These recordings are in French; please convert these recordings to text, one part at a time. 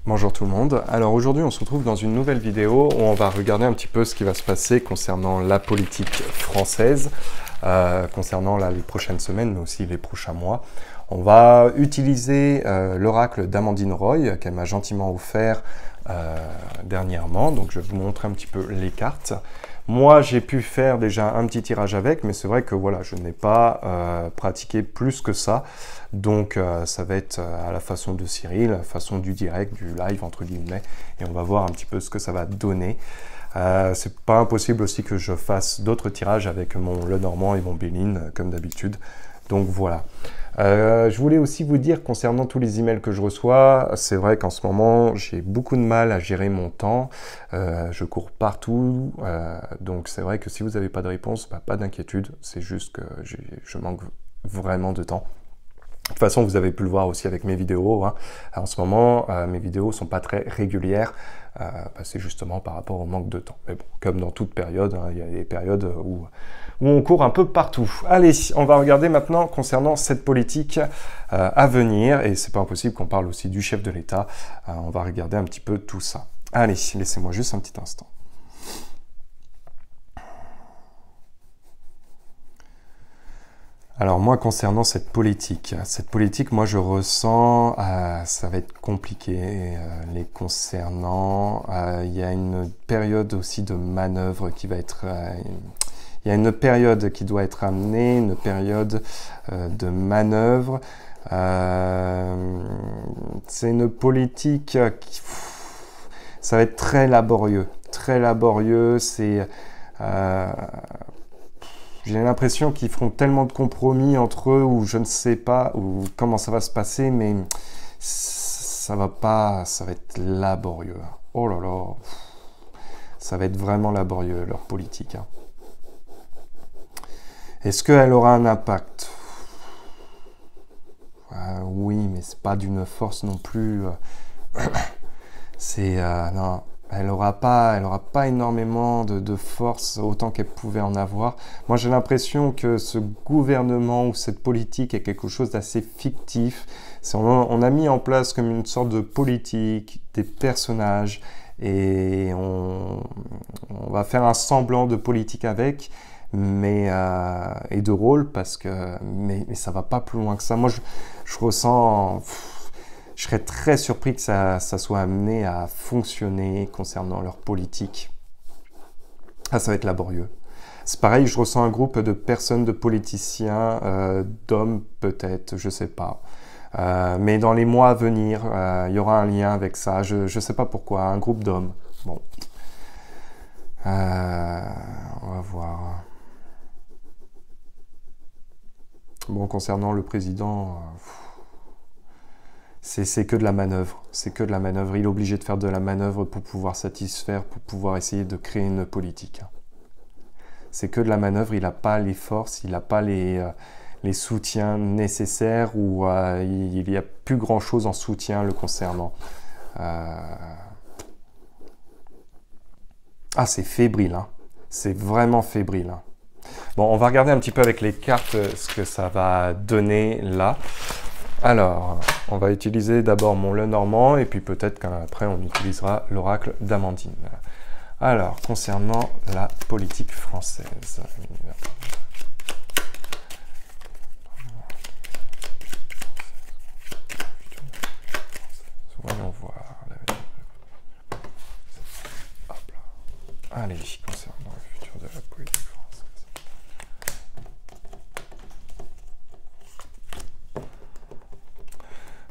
Bonjour tout le monde. Alors aujourd'hui on se retrouve dans une nouvelle vidéo où on va regarder un petit peu ce qui va se passer concernant la politique française, concernant les prochaines semaines mais aussi les prochains mois. On va utiliser l'oracle d'Amandine Roy qu'elle m'a gentiment offert dernièrement, donc je vais vous montrer un petit peu les cartes. Moi, j'ai pu faire déjà un petit tirage avec, mais c'est vrai que voilà, je n'ai pas pratiqué plus que ça. Donc, ça va être à la façon de Cyril, à la façon du direct, du live, entre guillemets. Et on va voir un petit peu ce que ça va donner. C'est pas impossible aussi que je fasse d'autres tirages avec mon Lenormand et mon Béline, comme d'habitude. Donc, voilà. Je voulais aussi vous dire concernant tous les emails que je reçois, c'est vrai qu'en ce moment j'ai beaucoup de mal à gérer mon temps, je cours partout, donc c'est vrai que si vous n'avez pas de réponse, bah, pas d'inquiétude, c'est juste que je manque vraiment de temps. De toute façon, vous avez pu le voir aussi avec mes vidéos, hein. En ce moment, mes vidéos ne sont pas très régulières, c'est justement par rapport au manque de temps. Mais bon, comme dans toute période, hein, il y a des périodes où on court un peu partout. Allez, on va regarder maintenant concernant cette politique à venir, et c'est pas impossible qu'on parle aussi du chef de l'État. On va regarder un petit peu tout ça. Allez, laissez-moi juste un petit instant. Alors moi, concernant cette politique, moi je ressens, ça va être compliqué les concernant. Il y a une période aussi de manœuvre qui va être... il y a une période qui doit être amenée, une période de manœuvre. C'est une politique qui... ça va être très laborieux. Très laborieux, c'est... j'ai l'impression qu'ils feront tellement de compromis entre eux ou je ne sais pas ou comment ça va se passer, mais ça va pas, ça va être laborieux. Oh là là, ça va être vraiment laborieux leur politique. Hein. Est-ce qu'elle aura un impact? Oui, mais c'est pas d'une force non plus. C'est non. Elle n'aura pas énormément de force autant qu'elle pouvait en avoir. Moi, j'ai l'impression que ce gouvernement ou cette politique est quelque chose d'assez fictif. On a mis en place comme une sorte de politique, des personnages, et on va faire un semblant de politique avec, mais et de rôle, mais ça va pas plus loin que ça. Moi, je ressens... Je serais très surpris que ça soit amené à fonctionner concernant leur politique. Ah, ça va être laborieux. C'est pareil, je ressens un groupe de personnes, de politiciens, d'hommes peut-être, je sais pas. Mais dans les mois à venir, il y aura un lien avec ça. Je sais pas pourquoi, un groupe d'hommes. Bon. On va voir. Bon, concernant le président... c'est que de la manœuvre, c'est que de la manœuvre. Il est obligé de faire de la manœuvre pour pouvoir satisfaire, pour pouvoir essayer de créer une politique. C'est que de la manœuvre, il n'a pas les forces, il n'a pas les soutiens nécessaires ou il n'y a plus grand-chose en soutien le concernant. Ah, c'est fébrile, hein. C'est vraiment fébrile. Hein. Bon, on va regarder un petit peu avec les cartes ce que ça va donner là. Alors, on va utiliser d'abord mon Lenormand et puis peut-être qu'après on utilisera l'oracle d'Amandine. Alors, concernant la politique française. Voyons voir. Hop là. Allez, concernant le futur de la politique française.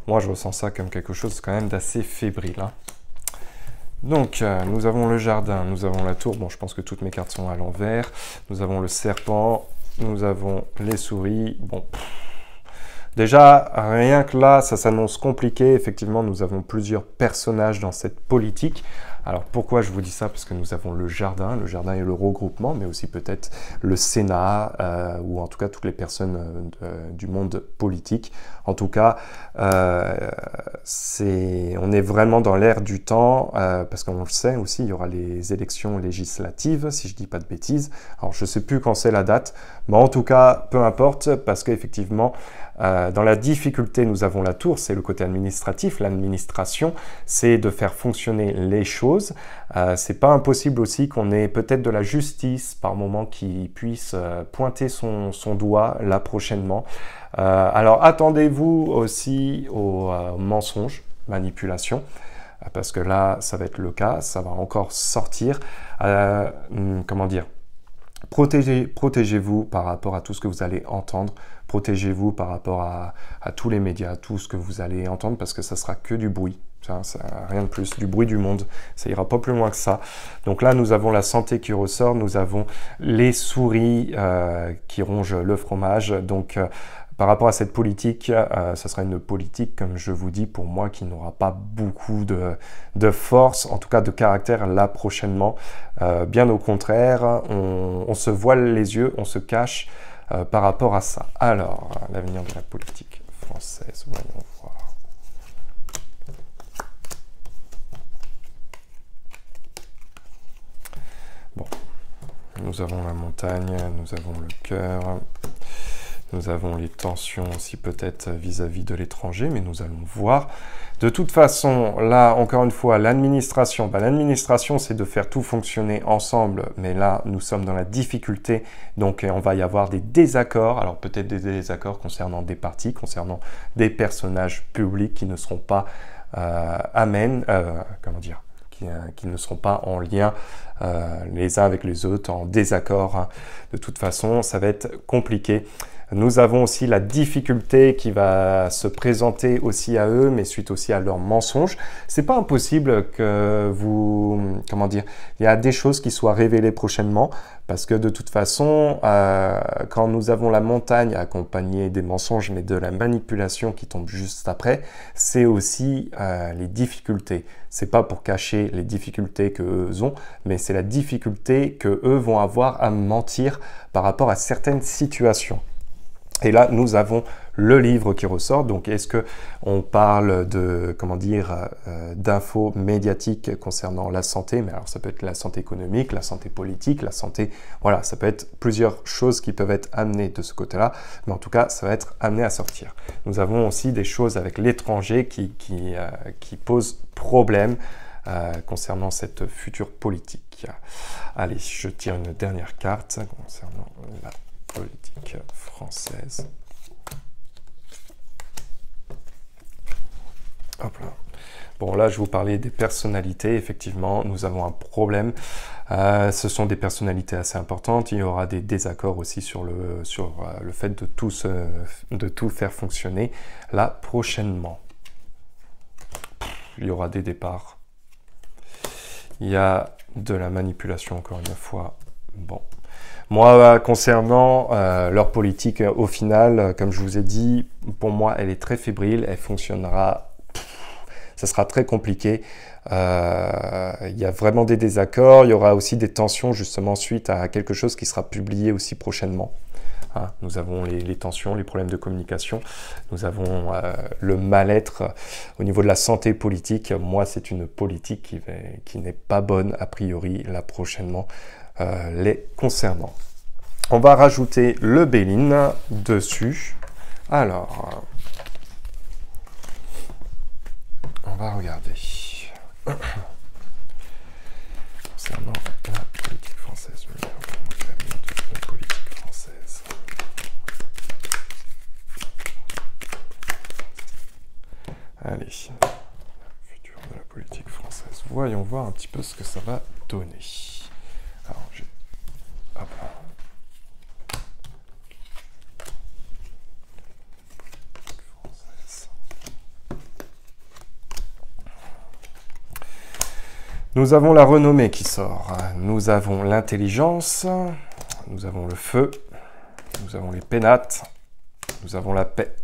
Moi, je ressens ça comme quelque chose quand même d'assez fébrile. Hein. Donc, nous avons le jardin, nous avons la tour. Bon, je pense que toutes mes cartes sont à l'envers. Nous avons le serpent, nous avons les souris. Bon, déjà, rien que là, ça s'annonce compliqué. Effectivement, nous avons plusieurs personnages dans cette politique. Alors, pourquoi je vous dis ça? Parce que nous avons le jardin et le regroupement, mais aussi peut-être le Sénat, ou en tout cas toutes les personnes du monde politique. En tout cas, on est vraiment dans l'ère du temps, parce qu'on le sait aussi, il y aura les élections législatives, si je ne dis pas de bêtises. Alors, je ne sais plus quand c'est la date, mais en tout cas, peu importe, parce qu'effectivement, Dans la difficulté, nous avons la tour, c'est le côté administratif, l'administration, c'est de faire fonctionner les choses. C'est pas impossible aussi qu'on ait peut-être de la justice par moment qui puisse pointer son doigt là prochainement. Alors attendez-vous aussi aux mensonges, manipulations, parce que là, ça va être le cas, ça va encore sortir. Comment dire? Protégez-vous par rapport à tout ce que vous allez entendre. Protégez-vous par rapport à tous les médias, tout ce que vous allez entendre, parce que ça sera que du bruit. Ça, rien de plus, du bruit du monde. Ça ira pas plus loin que ça. Donc là, nous avons la santé qui ressort. Nous avons les souris qui rongent le fromage. Donc, par rapport à cette politique, ça sera une politique, comme je vous dis, pour moi, qui n'aura pas beaucoup de force, en tout cas de caractère là prochainement. Bien au contraire, on se voile les yeux, on se cache par rapport à ça. Alors, l'avenir de la politique française, voyons voir. Bon, nous avons la montagne, nous avons le cœur. Nous avons les tensions aussi peut-être vis-à-vis de l'étranger, mais nous allons voir. De toute façon, là, encore une fois, l'administration. L'administration, c'est de faire tout fonctionner ensemble, mais là, nous sommes dans la difficulté, donc on va y avoir des désaccords. Alors peut-être des désaccords concernant des partis, concernant des personnages publics qui ne seront pas comment dire, qui ne seront pas en lien les uns avec les autres, en désaccord. Hein. De toute façon, ça va être compliqué. Nous avons aussi la difficulté qui va se présenter aussi à eux, mais suite aussi à leurs mensonges. C'est pas impossible que vous, comment dire, il y a des choses qui soient révélées prochainement, parce que de toute façon, quand nous avons la montagne accompagnée des mensonges, mais de la manipulation qui tombe juste après, c'est aussi les difficultés. C'est pas pour cacher les difficultés qu'eux ont, mais c'est la difficulté qu'eux vont avoir à mentir par rapport à certaines situations. Et là, nous avons le livre qui ressort. Donc, est-ce que on parle de, comment dire, d'infos médiatiques concernant la santé? Mais alors, ça peut être la santé économique, la santé politique, la santé... Voilà, ça peut être plusieurs choses qui peuvent être amenées de ce côté-là. Mais en tout cas, ça va être amené à sortir. Nous avons aussi des choses avec l'étranger qui posent problème concernant cette future politique. Allez, je tire une dernière carte concernant la politique française. Hop là. Bon, là, je vous parlais des personnalités. Effectivement, nous avons un problème. Ce sont des personnalités assez importantes. Il y aura des désaccords aussi sur le fait de tout faire fonctionner là prochainement. Il y aura des départs. Il y a de la manipulation, encore une fois. Bon. Moi, concernant leur politique, au final, comme je vous ai dit, pour moi, elle est très fébrile, elle fonctionnera, ça sera très compliqué. Il y a vraiment des désaccords, il y aura aussi des tensions justement suite à quelque chose qui sera publié aussi prochainement. Hein, nous avons les tensions, les problèmes de communication, nous avons le mal-être au niveau de la santé politique. Moi, c'est une politique qui n'est pas bonne a priori là prochainement. Les concernant. On va rajouter le Béline dessus. Alors, on va regarder. Concernant la politique française. La politique française. Allez, futur de la politique française. Voyons voir un petit peu ce que ça va donner. Alors, hop là. Nous avons la renommée qui sort. Nous avons l'intelligence. Nous avons le feu. Nous avons les pénates. Nous avons la paix.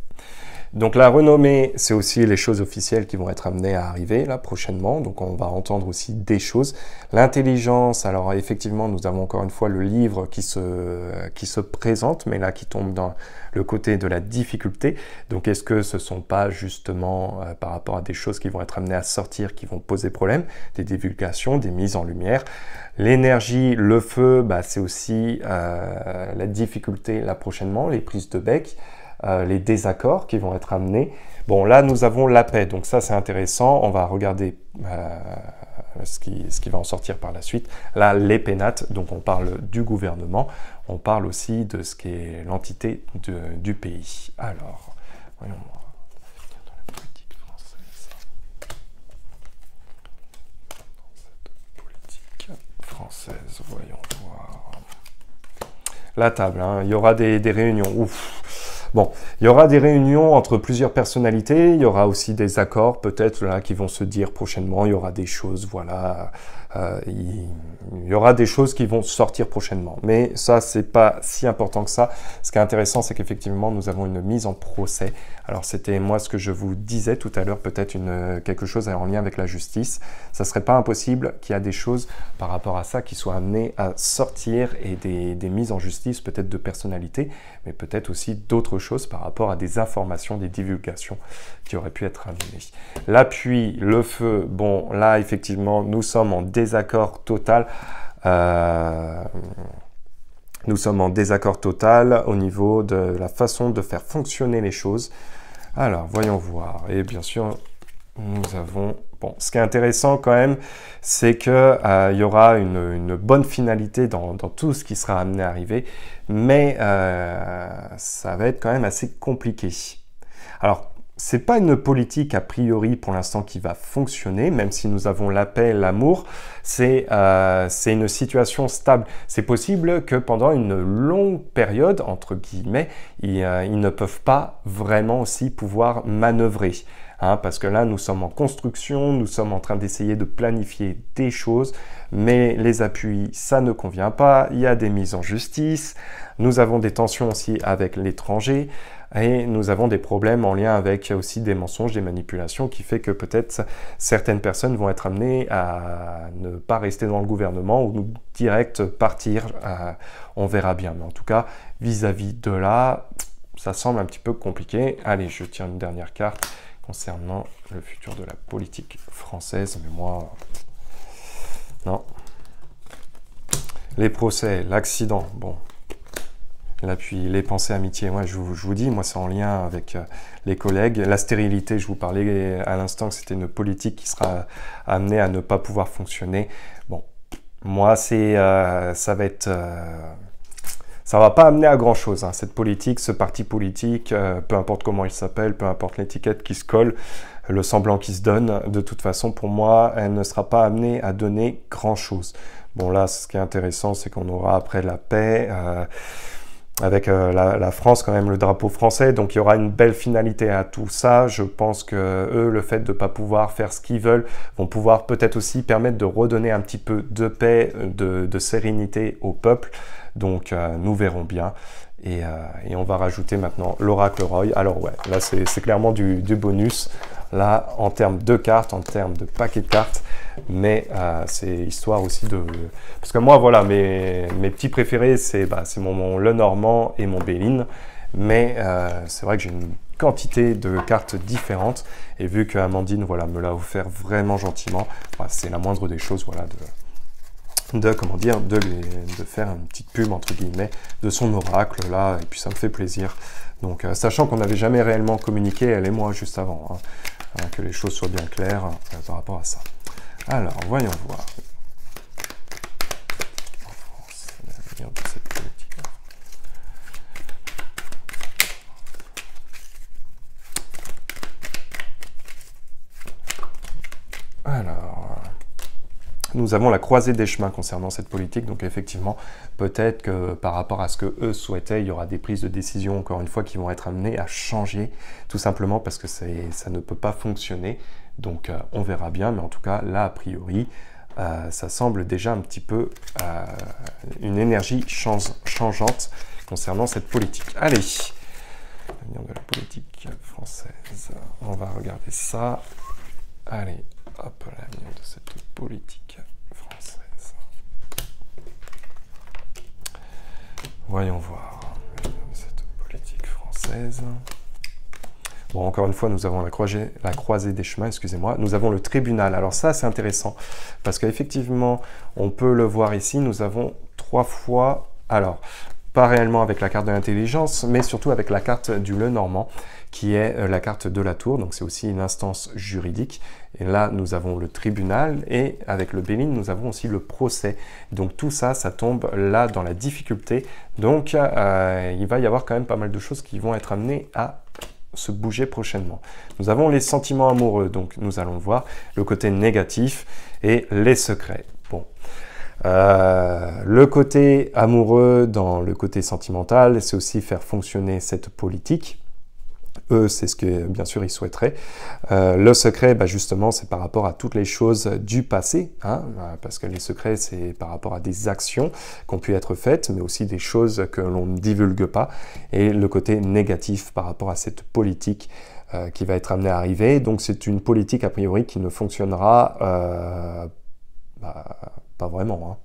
Donc la renommée, c'est aussi les choses officielles qui vont être amenées à arriver là prochainement. Donc on va entendre aussi des choses. L'intelligence, alors effectivement, nous avons encore une fois le livre qui se présente, mais là qui tombe dans le côté de la difficulté. Donc est-ce que ce ne sont pas justement par rapport à des choses qui vont être amenées à sortir, qui vont poser problème, des divulgations, des mises en lumière. L'énergie, le feu, bah, c'est aussi la difficulté là prochainement, les prises de bec. les désaccords qui vont être amenés. Bon, là, nous avons la paix, donc ça, c'est intéressant. On va regarder ce qui va en sortir par la suite. Là, les pénates, donc on parle du gouvernement, on parle aussi de ce qui est l'entité du pays. Alors, voyons voir. Dans la politique française. Dans cette politique française, voyons voir. La table, hein, il y aura des réunions. Ouf. Bon, il y aura des réunions entre plusieurs personnalités, il y aura aussi des accords peut-être là qui vont se dire prochainement, il y aura des choses, voilà, il y aura des choses qui vont sortir prochainement. Mais ça, c'est pas si important que ça. Ce qui est intéressant, c'est qu'effectivement, nous avons une mise en procès. Alors, c'était moi ce que je vous disais tout à l'heure, peut-être quelque chose en lien avec la justice. Ça serait pas impossible qu'il y a des choses par rapport à ça qui soient amenées à sortir et des mises en justice, peut-être de personnalités, mais peut-être aussi d'autres choses par rapport à des informations, des divulgations qui auraient pu être amenées. L'appui, le feu, bon, là, effectivement, nous sommes en désaccord total. Nous sommes en désaccord total au niveau de la façon de faire fonctionner les choses. Alors, voyons voir. Et bien sûr, nous avons... Bon, ce qui est intéressant quand même, c'est qu'il y aura une bonne finalité dans tout ce qui sera amené à arriver, mais ça va être quand même assez compliqué. Alors, c'est pas une politique a priori pour l'instant qui va fonctionner, même si nous avons la paix, l'amour, c'est une situation stable. C'est possible que pendant une longue période, entre guillemets, ils ne peuvent pas vraiment aussi pouvoir manœuvrer. Hein, parce que là, nous sommes en construction, nous sommes en train d'essayer de planifier des choses, mais les appuis, ça ne convient pas, il y a des mises en justice, nous avons des tensions aussi avec l'étranger, et nous avons des problèmes en lien avec aussi des mensonges, des manipulations, qui fait que peut-être certaines personnes vont être amenées à ne pas rester dans le gouvernement ou direct partir, on verra bien. Mais en tout cas, vis-à-vis de là, ça semble un petit peu compliqué. Allez, je tiens une dernière carte concernant le futur de la politique française, mais moi, non. Les procès, l'accident, bon, l'appui, les pensées amitié, ouais, je vous dis, moi c'est en lien avec les collègues. La stérilité, je vous parlais à l'instant que c'était une politique qui sera amenée à ne pas pouvoir fonctionner. Bon, moi ça va être... ça va pas amener à grand chose, hein, cette politique, ce parti politique, peu importe comment il s'appelle, peu importe l'étiquette qui se colle, le semblant qui se donne, de toute façon, pour moi, elle ne sera pas amenée à donner grand chose. Bon, là, ce qui est intéressant, c'est qu'on aura après la paix, avec la France, quand même, le drapeau français, donc il y aura une belle finalité à tout ça. Je pense que eux, le fait de ne pas pouvoir faire ce qu'ils veulent, vont pouvoir peut-être aussi permettre de redonner un petit peu de paix, de sérénité au peuple. Donc, nous verrons bien. Et on va rajouter maintenant l'oracle Roy. Alors ouais, là c'est clairement du bonus. Là, en termes de cartes, en termes de paquet de cartes. Mais c'est histoire aussi de... Parce que moi, voilà, mes petits préférés, c'est mon Lenormand et mon Béline. Mais c'est vrai que j'ai une quantité de cartes différentes. Et vu que Amandine, voilà, me l'a offert vraiment gentiment, c'est la moindre des choses, voilà, de faire une petite pub entre guillemets de son oracle là, et puis ça me fait plaisir. Donc sachant qu'on n'avait jamais réellement communiqué, elle et moi, juste avant, hein, que les choses soient bien claires par rapport à ça. Alors voyons voir. En France, l'avenir de cette politique. Alors, nous avons la croisée des chemins concernant cette politique, donc effectivement, peut-être que par rapport à ce que eux souhaitaient, il y aura des prises de décision, encore une fois, qui vont être amenées à changer, tout simplement parce que ça ne peut pas fonctionner. Donc on verra bien, mais en tout cas, là, a priori, ça semble déjà un petit peu une énergie changeante concernant cette politique. Allez, l'avenir de la politique française, on va regarder ça. Allez, hop, l'avenir de cette politique française. Voyons voir cette politique française. Bon, encore une fois, nous avons la croisée des chemins, excusez-moi. Nous avons le tribunal. Alors ça, c'est intéressant, parce qu'effectivement, on peut le voir ici, nous avons 3 fois... Alors, pas réellement avec la carte de l'intelligence, mais surtout avec la carte du Lenormand, qui est la carte de la tour, donc c'est aussi une instance juridique. Et là, nous avons le tribunal, et avec le Béline, nous avons aussi le procès. Donc tout ça, ça tombe là dans la difficulté. Donc il va y avoir quand même pas mal de choses qui vont être amenées à se bouger prochainement. Nous avons les sentiments amoureux, donc nous allons voir le côté négatif et les secrets. Bon. Le côté amoureux dans le côté sentimental, c'est aussi faire fonctionner cette politique. Eux, c'est ce que, bien sûr, ils souhaiteraient. Le secret, bah, justement, c'est par rapport à toutes les choses du passé, hein, parce que les secrets, c'est par rapport à des actions qui ont pu être faites, mais aussi des choses que l'on ne divulgue pas. Et le côté négatif par rapport à cette politique qui va être amenée à arriver. Donc, c'est une politique, a priori, qui ne fonctionnera pas vraiment. Hein.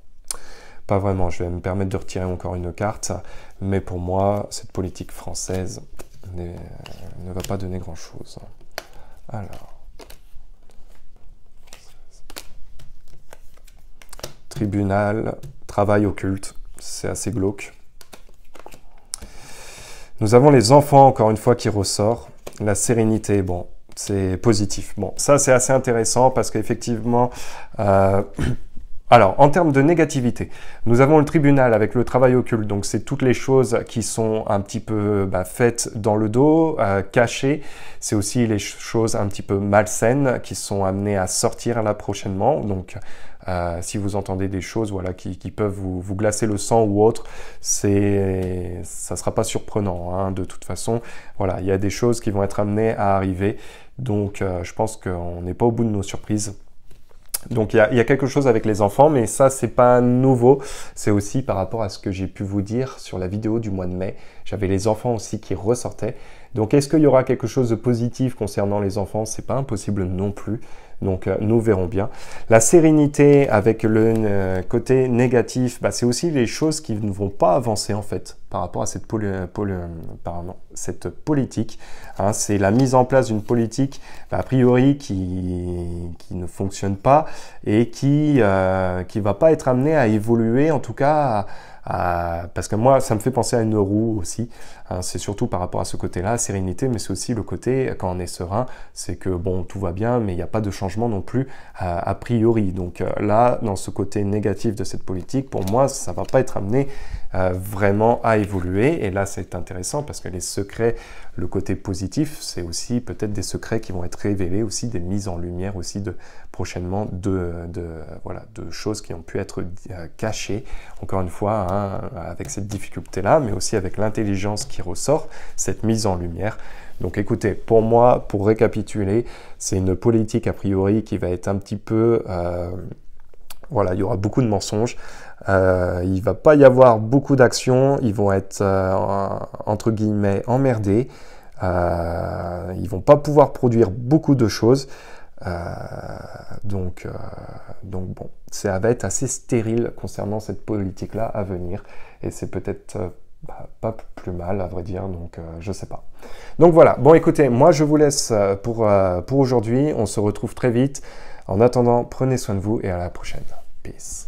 Pas vraiment. Je vais me permettre de retirer encore une carte, mais pour moi, cette politique française ne va pas donner grand-chose. Alors, tribunal, travail occulte, c'est assez glauque. Nous avons les enfants, encore une fois, qui ressort. La sérénité, bon, c'est positif. Bon, ça, c'est assez intéressant parce qu'effectivement... Alors, en termes de négativité, nous avons le tribunal avec le travail occulte, donc c'est toutes les choses qui sont un petit peu faites dans le dos, cachées. C'est aussi les choses un petit peu malsaines qui sont amenées à sortir là prochainement. Donc, si vous entendez des choses voilà, qui peuvent vous glacer le sang ou autre, ça ne sera pas surprenant. Hein, de toute façon, voilà, il y a des choses qui vont être amenées à arriver. Donc, je pense qu'on n'est pas au bout de nos surprises. Donc il y a quelque chose avec les enfants, mais ça c'est pas nouveau, c'est aussi par rapport à ce que j'ai pu vous dire sur la vidéo du mois de mai. J'avais les enfants aussi qui ressortaient. Donc est-ce qu'il y aura quelque chose de positif concernant les enfants? C'est pas impossible non plus. Donc nous verrons bien. La sérénité avec le côté négatif, c'est aussi les choses qui ne vont pas avancer en fait par rapport à cette politique. Hein, c'est la mise en place d'une politique a priori qui ne fonctionne pas et qui va pas être amenée à évoluer, en tout cas parce que moi, ça me fait penser à une roue aussi. Hein, c'est surtout par rapport à ce côté-là, sérénité, mais c'est aussi le côté, quand on est serein, c'est que bon, tout va bien, mais il n'y a pas de changement non plus a priori. Donc là, dans ce côté négatif de cette politique, pour moi, ça ne va pas être amené vraiment à évoluer. Et là, c'est intéressant parce que les secrets, le côté positif, c'est aussi peut-être des secrets qui vont être révélés, aussi des mises en lumière aussi prochainement de choses qui ont pu être cachées, encore une fois, hein, avec cette difficulté-là, mais aussi avec l'intelligence qui ressort, cette mise en lumière. Donc écoutez, pour moi, pour récapituler, c'est une politique a priori qui va être un petit peu... voilà, il y aura beaucoup de mensonges, il ne va pas y avoir beaucoup d'actions, ils vont être, entre guillemets, emmerdés, ils ne vont pas pouvoir produire beaucoup de choses, donc bon, ça va être assez stérile concernant cette politique-là à venir, et c'est peut-être pas plus mal à vrai dire, donc je sais pas. Donc voilà, bon écoutez, moi je vous laisse pour aujourd'hui, on se retrouve très vite. En attendant, prenez soin de vous et à la prochaine. Peace.